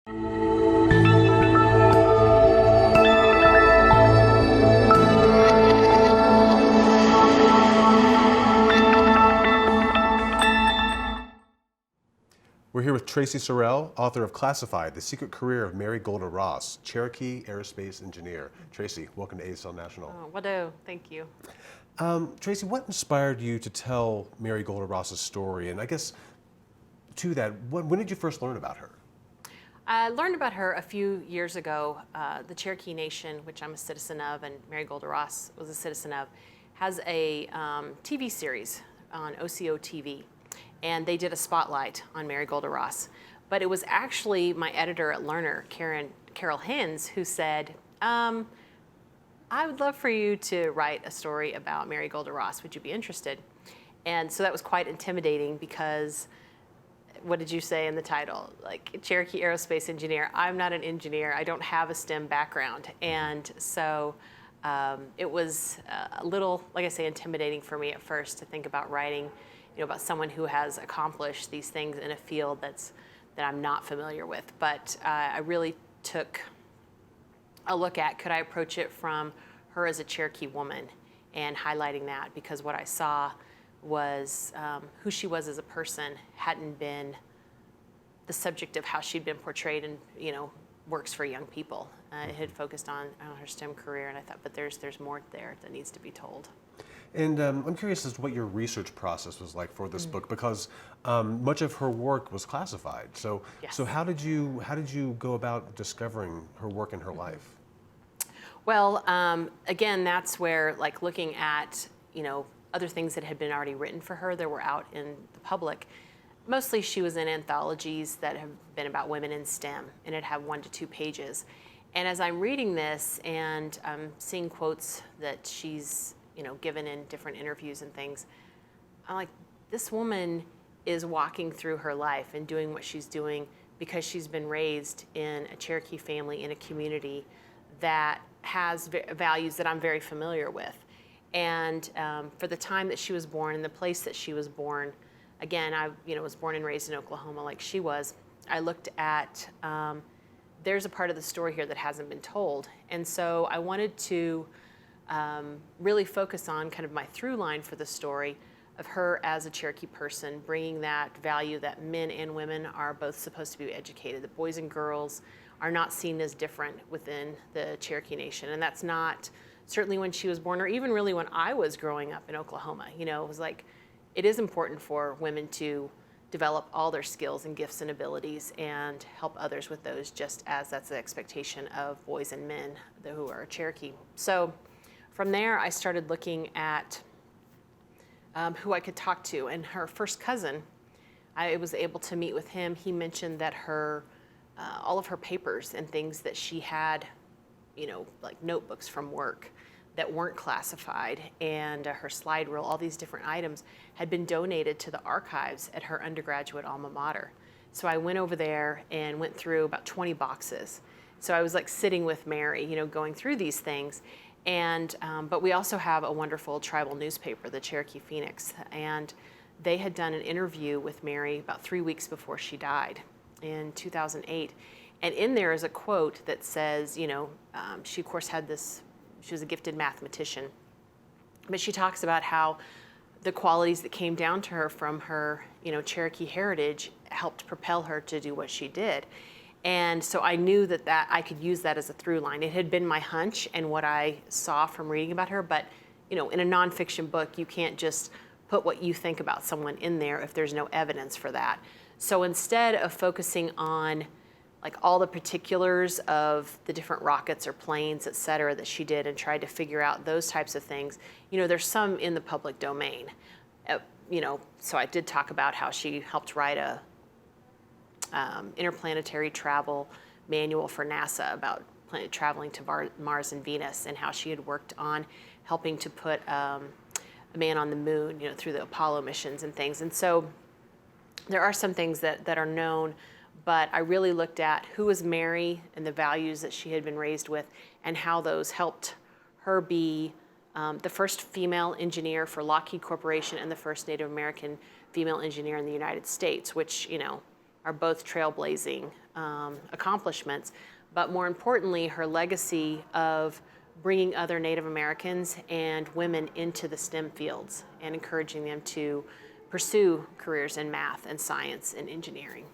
We're here with Traci Sorrell, author of Classified, The Secret Career of Mary Golda Ross, Cherokee Aerospace Engineer. Traci, welcome to AASL National. Oh, well, thank you. Traci, what inspired you to tell Mary Golda Ross's story? And I guess to that, when did you first learn about her? I learned about her a few years ago. The Cherokee Nation, which I'm a citizen of, and Mary Golda Ross was a citizen of, has a TV series on OCO TV. And they did a spotlight on Mary Golda Ross. But it was actually my editor at Learner, Carol Hins, who said, I would love for you to write a story about Mary Golda Ross. Would you be interested? And so that was quite intimidating because, what did you say in the title? Like, Cherokee Aerospace Engineer. I'm not an engineer. I don't have a STEM background. And so it was a little, like I say, intimidating for me at first to think about writing about someone who has accomplished these things in a field that I'm not familiar with. But I really took a look at, could I approach it from her as a Cherokee woman and highlighting that, because what I saw was who she was as a person hadn't been the subject of how she'd been portrayed in, works for young people. It had focused on her STEM career, and I thought, but there's more there that needs to be told. And I'm curious as to what your research process was like for this book, because much of her work was classified. So, Yes. so how did you go about discovering her work and her life? Well, again, that's where, like, looking at other things that had been already written for her that were out in the public. Mostly, she was in anthologies that have been about women in STEM, and it had 1 to 2 pages. And as I'm reading this and I'm seeing quotes that she's given in different interviews and things, I'm like, this woman is walking through her life and doing what she's doing because she's been raised in a Cherokee family in a community that has values that I'm very familiar with. And for the time that she was born and the place that she was born, again, I was born and raised in Oklahoma like she was. I looked at, there's a part of the story here that hasn't been told. And so I wanted to really focus on kind of my through line for the story of her as a Cherokee person, bringing that value that men and women are both supposed to be educated, that boys and girls are not seen as different within the Cherokee Nation. And that's not certainly when she was born, or even really when I was growing up in Oklahoma. It was like, it is important for women to develop all their skills and gifts and abilities and help others with those, just as that's the expectation of boys and men who are Cherokee. So from there, I started looking at who I could talk to. And her first cousin, I was able to meet with him. He mentioned that all of her papers and things that she had, like notebooks from work that weren't classified, and her slide rule, all these different items had been donated to the archives at her undergraduate alma mater. So I went over there and went through about 20 boxes. So I was like sitting with Mary, going through these things. And but we also have a wonderful tribal newspaper, the Cherokee Phoenix, and they had done an interview with Mary about 3 weeks before she died in 2008. And in there is a quote that says, she of course she was a gifted mathematician, but she talks about how the qualities that came down to her from her, Cherokee heritage helped propel her to do what she did. And so I knew that I could use that as a through line. It had been my hunch and what I saw from reading about her, but in a nonfiction book, you can't just put what you think about someone in there if there's no evidence for that. So instead of focusing on like all the particulars of the different rockets or planes, et cetera, that she did and tried to figure out those types of things, there's some in the public domain. So I did talk about how she helped write a interplanetary travel manual for NASA about traveling to Mars and Venus, and how she had worked on helping to put a man on the moon, through the Apollo missions and things. And so there are some things that are known, but I really looked at who was Mary and the values that she had been raised with, and how those helped her be the first female engineer for Lockheed Corporation and the first Native American female engineer in the United States, which, are both trailblazing accomplishments, but more importantly, her legacy of bringing other Native Americans and women into the STEM fields and encouraging them to pursue careers in math and science and engineering.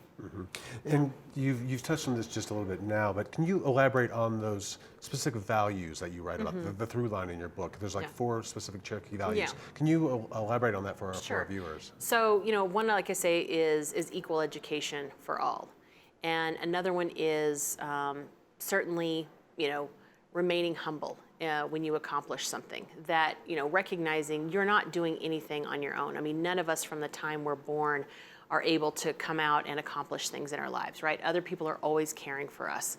And you've touched on this just a little bit now, but can you elaborate on those specific values that you write about, the through line in your book? There's like 4 specific Cherokee values. Yeah. Can you elaborate on that for our viewers? So, one, like I say, is equal education for all. And another one is certainly, remaining humble when you accomplish something. That, recognizing you're not doing anything on your own. I mean, none of us from the time we're born are able to come out and accomplish things in our lives, right? Other people are always caring for us.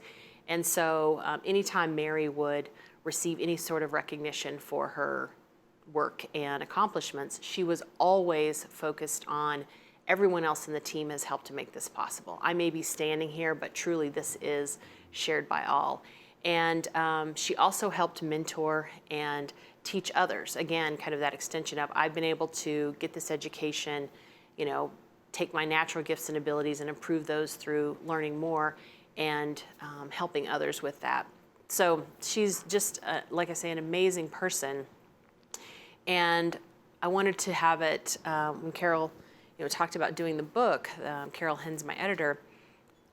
And so anytime Mary would receive any sort of recognition for her work and accomplishments, she was always focused on everyone else in the team has helped to make this possible. I may be standing here, but truly this is shared by all. And she also helped mentor and teach others. Again, kind of that extension of I've been able to get this education, take my natural gifts and abilities and improve those through learning more and helping others with that. So she's just, like I say, an amazing person. And I wanted to have it, when Carol talked about doing the book, Carol Hens, my editor,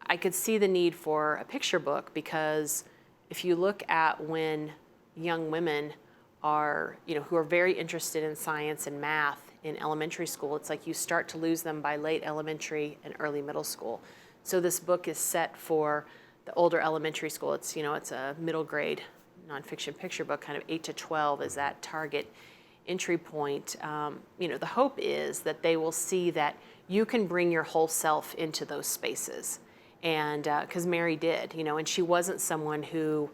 I could see the need for a picture book because if you look at when young women are, who are very interested in science and math in elementary school, it's like you start to lose them by late elementary and early middle school. So this book is set for the older elementary school. It's, it's a middle grade nonfiction picture book, kind of 8 to 12 is that target entry point. The hope is that they will see that you can bring your whole self into those spaces. And because Mary did, and she wasn't someone who,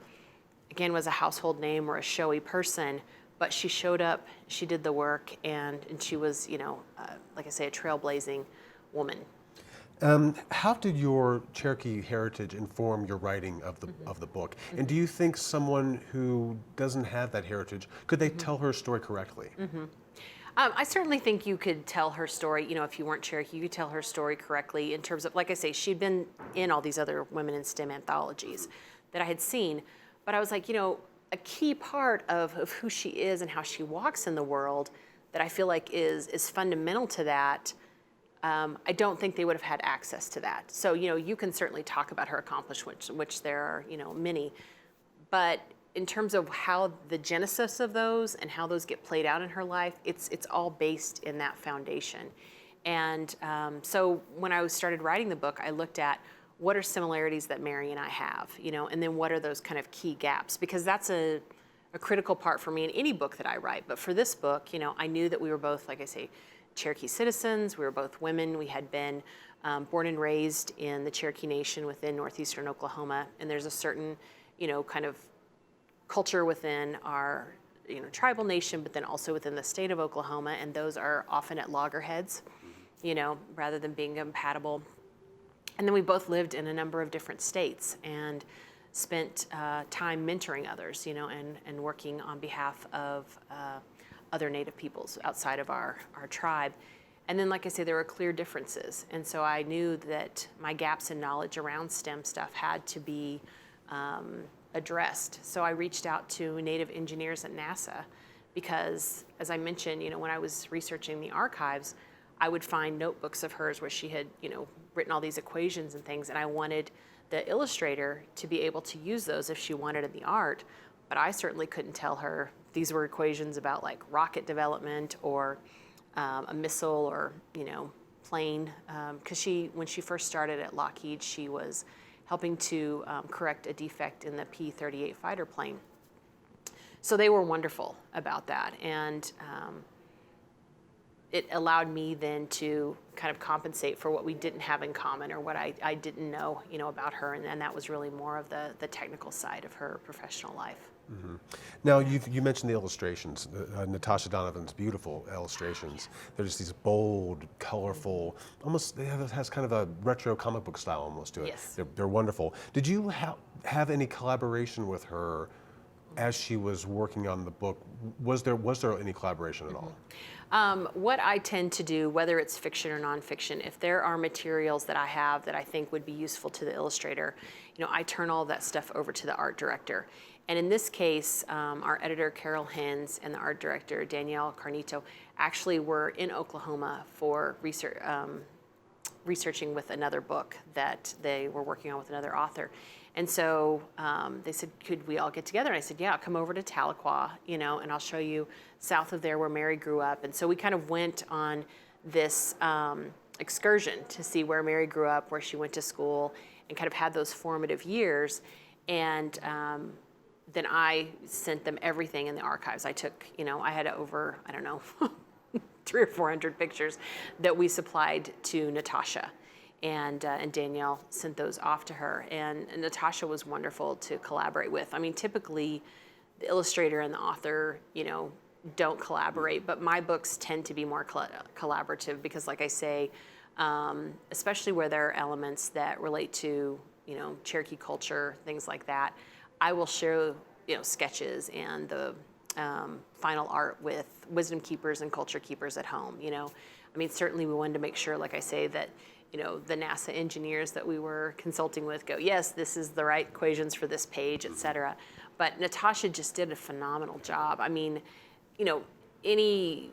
again, was a household name or a showy person, but she showed up, she did the work, and she was, like I say, a trailblazing woman. How did your Cherokee heritage inform your writing of the book? And do you think someone who doesn't have that heritage, could they tell her story correctly? I certainly think you could tell her story, if you weren't Cherokee, you could tell her story correctly in terms of, like I say, she'd been in all these other women in STEM anthologies that I had seen, but I was like, a key part of who she is and how she walks in the world that I feel like is fundamental to that, I don't think they would have had access to that. So, you can certainly talk about her accomplishments, which there are, many, but in terms of how the genesis of those and how those get played out in her life, it's all based in that foundation. And so when I started writing the book, I looked at what are similarities that Mary and I have, and then what are those kind of key gaps? Because that's a critical part for me in any book that I write. But for this book, I knew that we were both, like I say, Cherokee citizens. We were both women. We had been born and raised in the Cherokee Nation within northeastern Oklahoma. And there's a certain, kind of culture within our, tribal nation, but then also within the state of Oklahoma. And those are often at loggerheads, rather than being compatible. And then we both lived in a number of different states and spent time mentoring others, and working on behalf of other Native peoples outside of our tribe. And then, like I say, there were clear differences. And so I knew that my gaps in knowledge around STEM stuff had to be addressed. So I reached out to Native engineers at NASA because, as I mentioned, when I was researching the archives, I would find notebooks of hers where she had, written all these equations and things, and I wanted the illustrator to be able to use those if she wanted in the art, but I certainly couldn't tell her these were equations about like rocket development or a missile or, plane, because when she first started at Lockheed, she was helping to correct a defect in the P-38 fighter plane. So they were wonderful about that, and it allowed me then to kind of compensate for what we didn't have in common or what I didn't know, about her, and that was really more of the technical side of her professional life. Now, you mentioned the illustrations, Natasha Donovan's beautiful illustrations. They're just these bold, colorful, almost, it has kind of a retro comic book style almost to it. Yes. They're wonderful. Did you have any collaboration with her as she was working on the book? Was there any collaboration at all? What I tend to do, whether it's fiction or nonfiction, if there are materials that I have that I think would be useful to the illustrator, I turn all that stuff over to the art director. And in this case, our editor, Carol Hens, and the art director, Danielle Carnito, actually were in Oklahoma for research, researching with another book that they were working on with another author. And so they said, could we all get together? And I said, yeah, come over to Tahlequah, and I'll show you south of there where Mary grew up. And so we kind of went on this excursion to see where Mary grew up, where she went to school, and kind of had those formative years. And then I sent them everything in the archives. I took, I had over, I don't know, 300 or 400 pictures that we supplied to Natasha. And Danielle sent those off to her. And Natasha was wonderful to collaborate with. I mean, typically the illustrator and the author, don't collaborate, but my books tend to be more collaborative because, like I say, especially where there are elements that relate to, Cherokee culture, things like that, I will share, sketches and the final art with wisdom keepers and culture keepers at home. I mean, certainly we wanted to make sure, like I say, that the NASA engineers that we were consulting with go, yes, this is the right equations for this page, et cetera. But Natasha just did a phenomenal job. I mean, any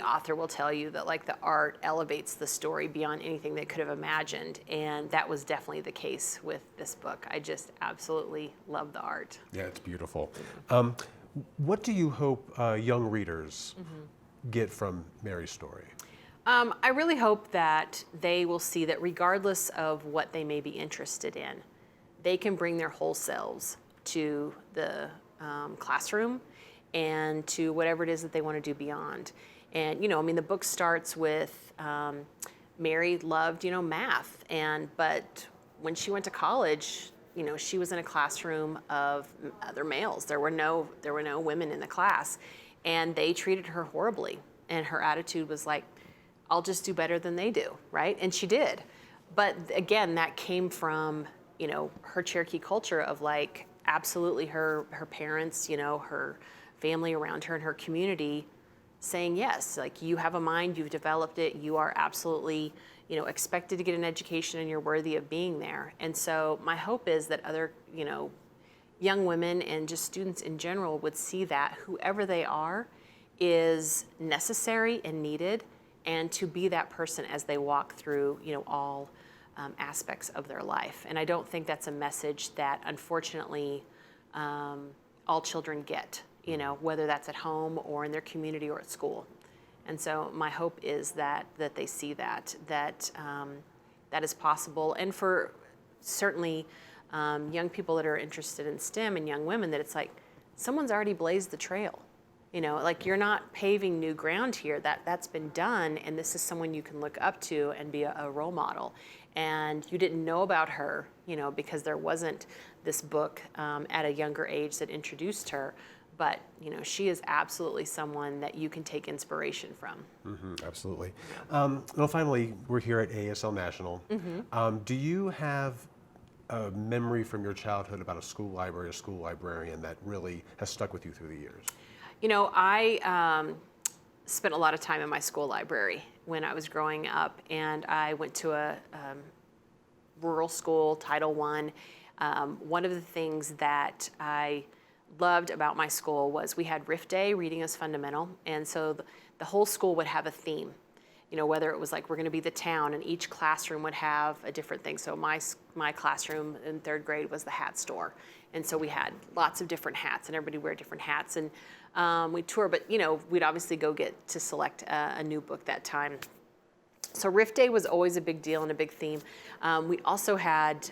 author will tell you that the art elevates the story beyond anything they could have imagined, and that was definitely the case with this book. I just absolutely love the art. Yeah, it's beautiful. What do you hope young readers get from Mary's story? I really hope that they will see that regardless of what they may be interested in, they can bring their whole selves to the classroom and to whatever it is that they want to do beyond. And, the book starts with Mary loved, math, but when she went to college, she was in a classroom of other males. There were no women in the class, and they treated her horribly. And her attitude was like, I'll just do better than they do, right? And she did. But again, that came from, her Cherokee culture of absolutely her parents, her family around her and her community saying, yes, you have a mind, you've developed it, you are absolutely, expected to get an education and you're worthy of being there. And so my hope is that other, young women and just students in general would see that whoever they are is necessary and needed, and to be that person as they walk through, all aspects of their life. And I don't think that's a message that, unfortunately, all children get, whether that's at home or in their community or at school. And so my hope is that they see that is possible. And for certainly young people that are interested in STEM and young women, that it's someone's already blazed the trail. You're not paving new ground here. That's been done, and this is someone you can look up to and be a role model. And you didn't know about her, because there wasn't this book at a younger age that introduced her. But she is absolutely someone that you can take inspiration from. Absolutely. Well, finally, we're here at AASL National. Do you have a memory from your childhood about a school library, a school librarian that really has stuck with you through the years? I spent a lot of time in my school library when I was growing up, and I went to a rural school, Title I. One of the things that I loved about my school was we had Riff Day, Reading is Fundamental, and so the whole school would have a theme. Whether it was we're going to be the town, and each classroom would have a different thing. So my classroom in third grade was the hat store, and so we had lots of different hats, and everybody wear different hats, and we'd tour. But we'd obviously go get to select a new book that time. So Riff Day was always a big deal and a big theme. We also had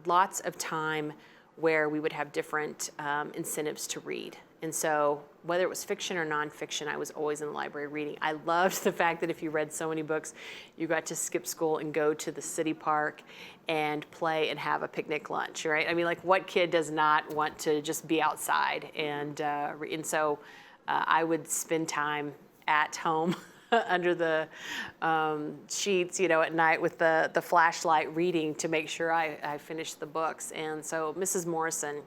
lots of time where we would have different incentives to read. And so whether it was fiction or nonfiction, I was always in the library reading. I loved the fact that if you read so many books, you got to skip school and go to the city park and play and have a picnic lunch, right? I mean, what kid does not want to just be outside? And so I would spend time at home under the sheets, at night with the flashlight reading to make sure I finished the books. And so Mrs. Morrison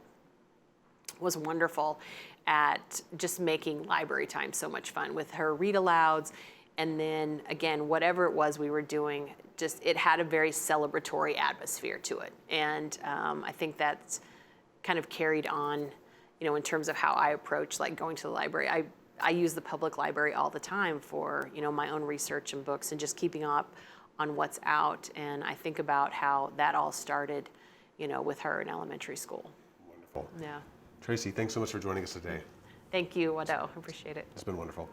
was wonderful. at just making library time so much fun with her read alouds. And then again, whatever it was we were doing, just it had a very celebratory atmosphere to it. And I think that's kind of carried on, you know, in terms of how I approach like going to the library. I use the public library all the time for, you know, my own research and books and just keeping up on what's out. And I think about how that all started, you know, with her in elementary school. Wonderful. Yeah. Traci, thanks so much for joining us today. Thank you, Wado. I appreciate it. It's been wonderful.